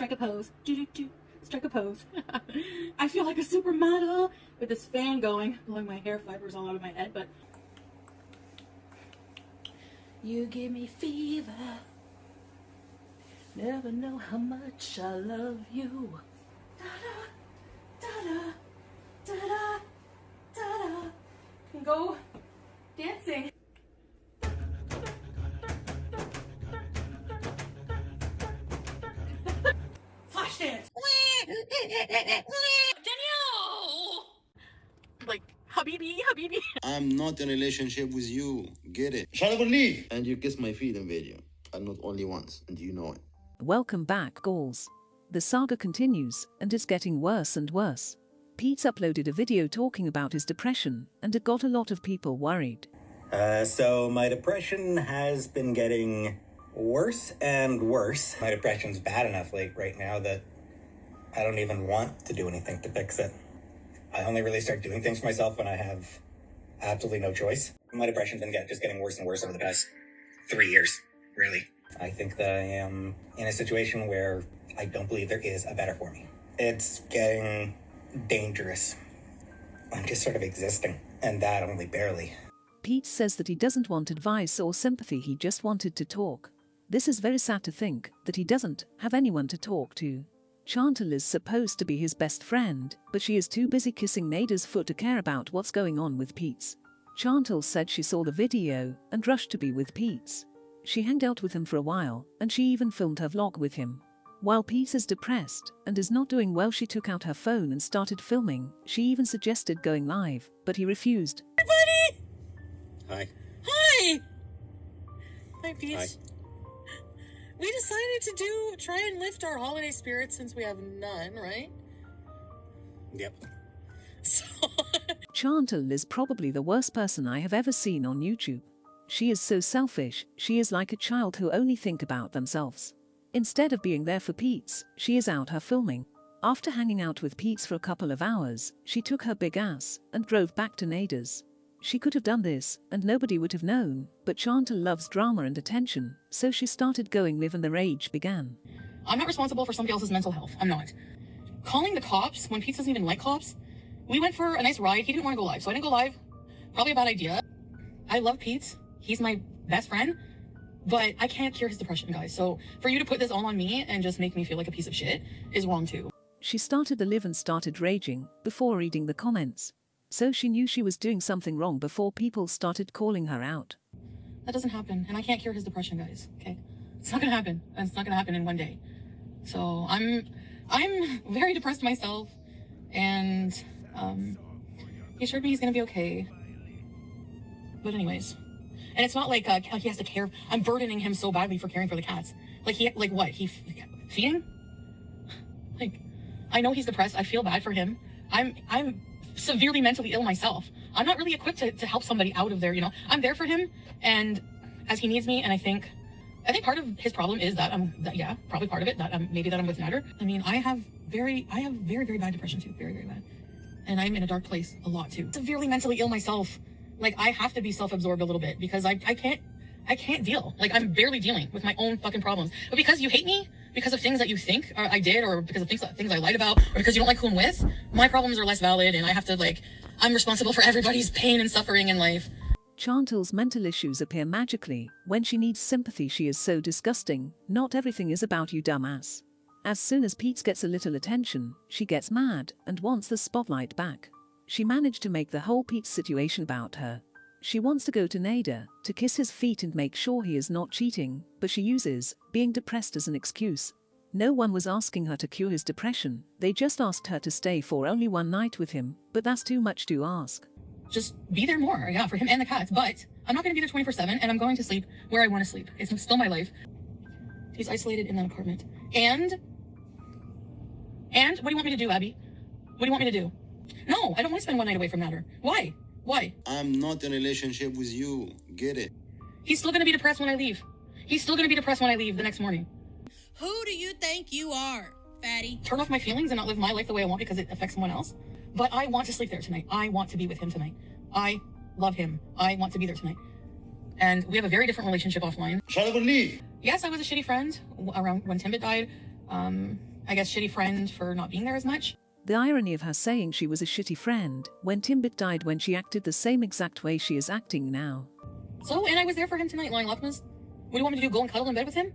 strike a pose. Strike a pose. I feel like a supermodel with this fan going, blowing my hair fibers all out of my head, but you give me fever. Never know how much I love you. Da da da da da da da. Can go dancing. Flash dance. Danielle. Like Habibi. I'm not in a relationship with you. Get it? Shut up and leave. And you kiss my feet in video. And not only once, and you know it. Welcome back, Gauls. The saga continues, and it's getting worse and worse. Peetz uploaded a video talking about his depression, and it got a lot of people worried. So my depression has been getting worse and worse. My depression's bad enough right now that I don't even want to do anything to fix it. I only really start doing things for myself when I have absolutely no choice. My depression's been just getting worse and worse over the past 3 years, really. I think that I am in a situation where I don't believe there is a better for me. It's getting dangerous. I'm just sort of existing, and that only barely. Peetz says that he doesn't want advice or sympathy, he just wanted to talk. This is very sad to think, that he doesn't have anyone to talk to. Chantal is supposed to be his best friend, but she is too busy kissing Nada's foot to care about what's going on with Peetz. Chantal said she saw the video and rushed to be with Peetz. She hung out with him for a while, and she even filmed her vlog with him. While Peetz is depressed and is not doing well, she took out her phone and started filming. She even suggested going live, but he refused. Everybody! Hi. Hi! Hi, Peetz. Hi. We decided to try and lift our holiday spirits since we have none, right? Yep. So Chantal is probably the worst person I have ever seen on YouTube. She is so selfish, she is like a child who only think about themselves. Instead of being there for Peetz, she is out her filming. After hanging out with Peetz for a couple of hours, she took her big ass and drove back to Nada's. She could have done this, and nobody would have known, but Chantal loves drama and attention, so she started going live and the rage began. I'm not responsible for somebody else's mental health. I'm not. Calling the cops when Peetz doesn't even like cops. We went for a nice ride. He didn't want to go live, so I didn't go live. Probably a bad idea. I love Peetz. He's my best friend, but I can't cure his depression, guys. So for you to put this all on me and just make me feel like a piece of shit is wrong too. She started the live and started raging before reading the comments. So she knew she was doing something wrong before people started calling her out. That doesn't happen, and I can't cure his depression, guys, okay? It's not gonna happen, and it's not gonna happen in one day. So I'm very depressed myself, and he assured me he's gonna be okay. But anyways, and it's not like he has to care. I'm burdening him so badly for caring for the cats. Like what? Feeding? Like, I know he's depressed. I feel bad for him. I'm severely mentally ill myself. I'm not really equipped to help somebody out of there, you know. I'm there for him, and as he needs me, and I think part of his problem is that probably part of it that maybe that I'm with Nader. I mean, I have very bad depression too, very bad, and I'm in a dark place a lot too. Severely mentally ill myself. Like, I have to be self-absorbed a little bit because I can't deal. Like, I'm barely dealing with my own fucking problems. But because you hate me, because of things that you think I did, or because of things I lied about, or because you don't like who I'm with, my problems are less valid, and I have to, I'm responsible for everybody's pain and suffering in life. Chantal's mental issues appear magically. When she needs sympathy, she is so disgusting. Not everything is about you, dumbass. As soon as Peetz gets a little attention, she gets mad and wants the spotlight back. She managed to make the whole Peetz situation about her. She wants to go to Nader, to kiss his feet and make sure he is not cheating, but she uses being depressed as an excuse. No one was asking her to cure his depression, they just asked her to stay for only one night with him, but that's too much to ask. Just be there more, yeah, for him and the cats, but I'm not going to be there 24/7, and I'm going to sleep where I want to sleep. It's still my life. He's isolated in that apartment. And what do you want me to do, Abby? What do you want me to do? No, I don't want to spend one night away from Nader. Why? I'm not in a relationship with you. Get it? He's still going to be depressed when I leave. He's still going to be depressed when I leave the next morning. Who do you think you are, fatty? Turn off my feelings and not live my life the way I want because it affects someone else. But I want to sleep there tonight. I want to be with him tonight. I love him. I want to be there tonight. And we have a very different relationship offline. Shut up and leave. Yes, I was a shitty friend around when Timbit died. I guess, shitty friend for not being there as much. The irony of her saying she was a shitty friend when Timbit died when she acted the same exact way she is acting now. So, and I was there for him tonight, Lying Lachmas. What do you want me to do, go and cuddle in bed with him?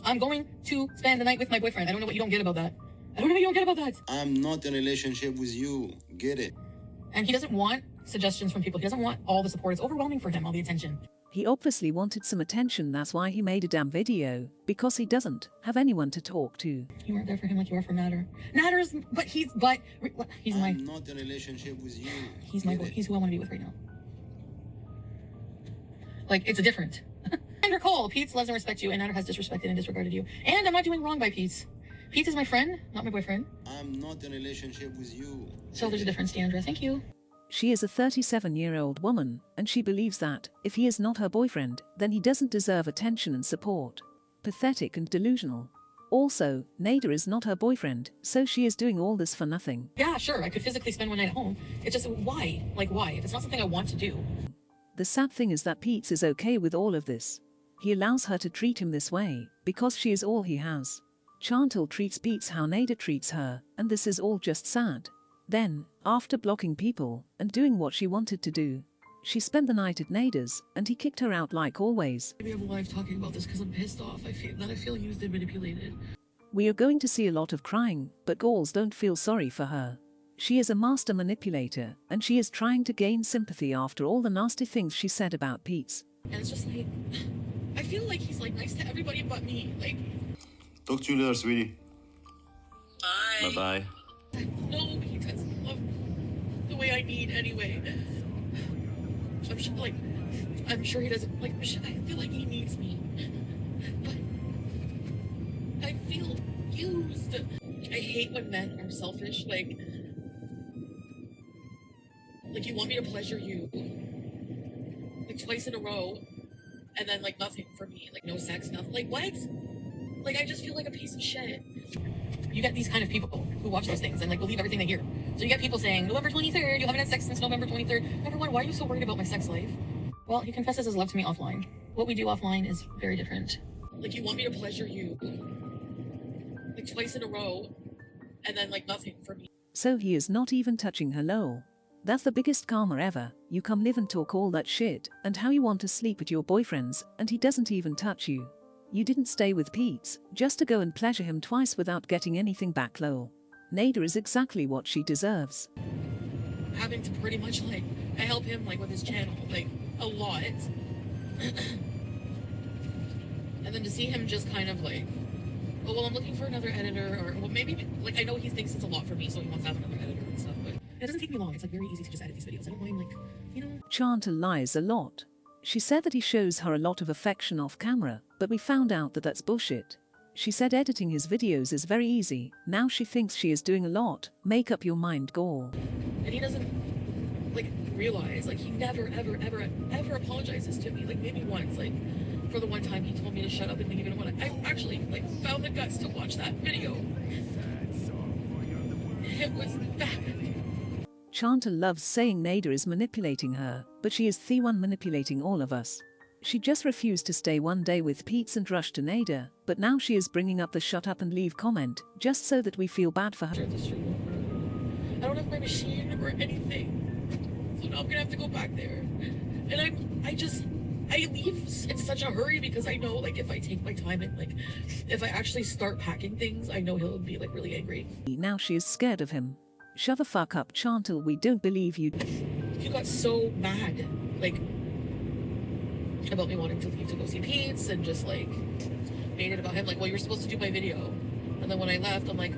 I'm going to spend the night with my boyfriend. I don't know what you don't get about that. I don't know what you don't get about that. I'm not in a relationship with you. Get it? And he doesn't want suggestions from people. He doesn't want all the support. It's overwhelming for him, all the attention. He obviously wanted some attention, that's why he made a damn video, because he doesn't have anyone to talk to. You weren't there for him like you are for Nader. Nader's, he's my... I'm not in a relationship with you. He's my boy. He's who I want to be with right now. Like, it's a different. And recall, Peetz loves and respects you, and Nader has disrespected and disregarded you. And I'm not doing wrong by Peetz. Peetz is my friend, not my boyfriend. I'm not in a relationship with you. So there's a difference, Deandra. Thank you. She is a 37-year-old woman, and she believes that, if he is not her boyfriend, then he doesn't deserve attention and support. Pathetic and delusional. Also, Nader is not her boyfriend, so she is doing all this for nothing. Yeah, sure, I could physically spend one night at home. It's just, why? Like, why? If it's not something I want to do. The sad thing is that Peetz is okay with all of this. He allows her to treat him this way, because she is all he has. Chantal treats Peetz how Nader treats her, and this is all just sad. Then, after blocking people, and doing what she wanted to do, she spent the night at Nader's, and he kicked her out like always. Maybe I'm alive talking about this because I'm pissed off. I feel used and manipulated. We are going to see a lot of crying, but girls don't feel sorry for her. She is a master manipulator, and she is trying to gain sympathy after all the nasty things she said about Peetz. And it's just like, I feel like he's like nice to everybody but me. Like, Talk to you later, sweetie. Bye. Bye-bye. no, he doesn't love the way I need anyway. I'm sure he doesn't, like, I feel like he needs me. But I feel used. I hate when men are selfish, like you want me to pleasure you, like twice in a row, and then like nothing for me, like no sex, nothing. Like what? Like I just feel like a piece of shit. You get these kind of people who watch those things and like believe everything they hear. So you get people saying, November 23rd, you haven't had sex since November 23rd. Number one, why are you so worried about my sex life? Well, he confesses his love to me offline. What we do offline is very different. Like you want me to pleasure you, like twice in a row, and then like nothing for me. So he is not even touching her lol. That's the biggest karma ever. You come live and talk all that shit, and how you want to sleep with your boyfriends, and he doesn't even touch you. You didn't stay with Peetz, just to go and pleasure him twice without getting anything back lol. Nader is exactly what she deserves. Having to pretty much like, I help him like with his channel, like a lot. And then to see him just kind of like, oh, well, I'm looking for another editor, or well, maybe, like, I know he thinks it's a lot for me, so he wants to have another editor and stuff, but it doesn't take me long. It's like very easy to just edit these videos. I don't mind, like, you know. Chantal lies a lot. She said that he shows her a lot of affection off camera, but we found out that that's bullshit. She said editing his videos is very easy. Now she thinks she is doing a lot. Make up your mind, girl. And he doesn't, like, realize, like, he never, ever, ever, ever apologizes to me. Like, maybe once, like, for the one time he told me to shut up and didn't even want to. I actually, like, found the guts to watch that video. It was bad. Chantal loves saying Nader is manipulating her, but she is the one manipulating all of us. She just refused to stay one day with Peetz and rushed to Nader, but now she is bringing up the shut up and leave comment, just so that we feel bad for her. I don't have my machine or anything, so now I'm gonna have to go back there. And I leave in such a hurry because I know, like, if I take my time and, like, if I actually start packing things, I know he'll be, like, really angry. Now she is scared of him. Shut the fuck up, Chantal, we don't believe you. You got so mad, like, about me wanting to leave to go see Peetz and just, like, made it about him, like, well, you were supposed to do my video. And then when I left, I'm like,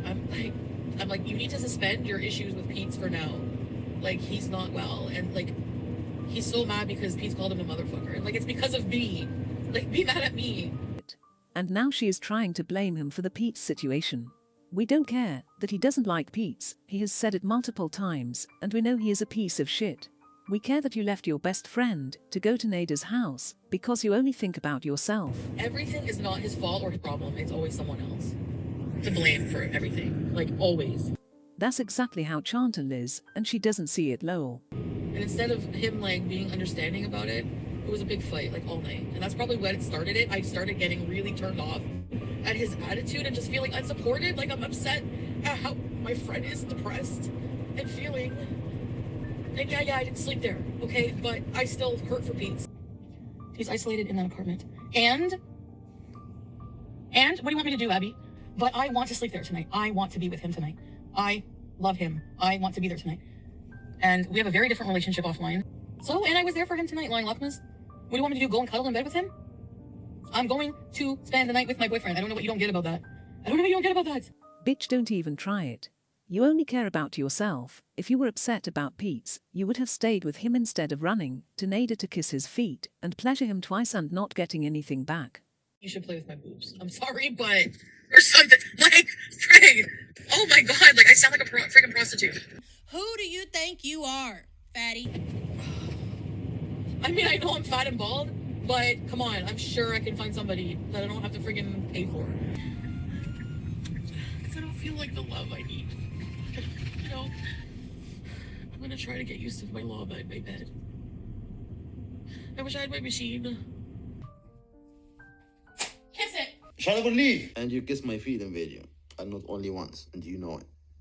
you need to suspend your issues with Peetz for now. Like, he's not well, and, like, he's so mad because Peetz called him a motherfucker. And, like, it's because of me. Like, be mad at me. And now she is trying to blame him for the Peetz situation. We don't care that he doesn't like Peetz. He has said it multiple times, and we know he is a piece of shit. We care that you left your best friend to go to Nader's house because you only think about yourself. Everything is not his fault or his problem. It's always someone else to blame for everything. Like, always. That's exactly how Chantal is, and she doesn't see it lol. And instead of him, like, being understanding about it, it was a big fight, like, all night. And that's probably what started it. I started getting really turned off at his attitude and just feeling unsupported. Like, I'm upset at how my friend is depressed and feeling. And yeah, I didn't sleep there, okay? But I still hurt for Peetz. He's isolated in that apartment. And what do you want me to do, Abby? But I want to sleep there tonight. I want to be with him tonight. I love him. I want to be there tonight. And we have a very different relationship offline. So, and I was there for him tonight, lying Lockmas. What do you want me to do? Go and cuddle in bed with him? I'm going to spend the night with my boyfriend. I don't know what you don't get about that. I don't know what you don't get about that. Bitch, don't even try it. You only care about yourself. If you were upset about Peetz, you would have stayed with him instead of running to Nada to kiss his feet and pleasure him twice and not getting anything back. You should play with my boobs. I'm sorry, but... Or something. Like, frig. Oh my god, like I sound like a freaking prostitute. Who do you think you are, fatty? I mean, I know I'm fat and bald, but come on, I'm sure I can find somebody that I don't have to friggin' pay for. Because I don't feel like the love I need. You know? I'm gonna try to get used to my love at my bed. I wish I had my machine. Kiss it! Chantal, leave! And you kiss my feet in video. And not only once, and you know it.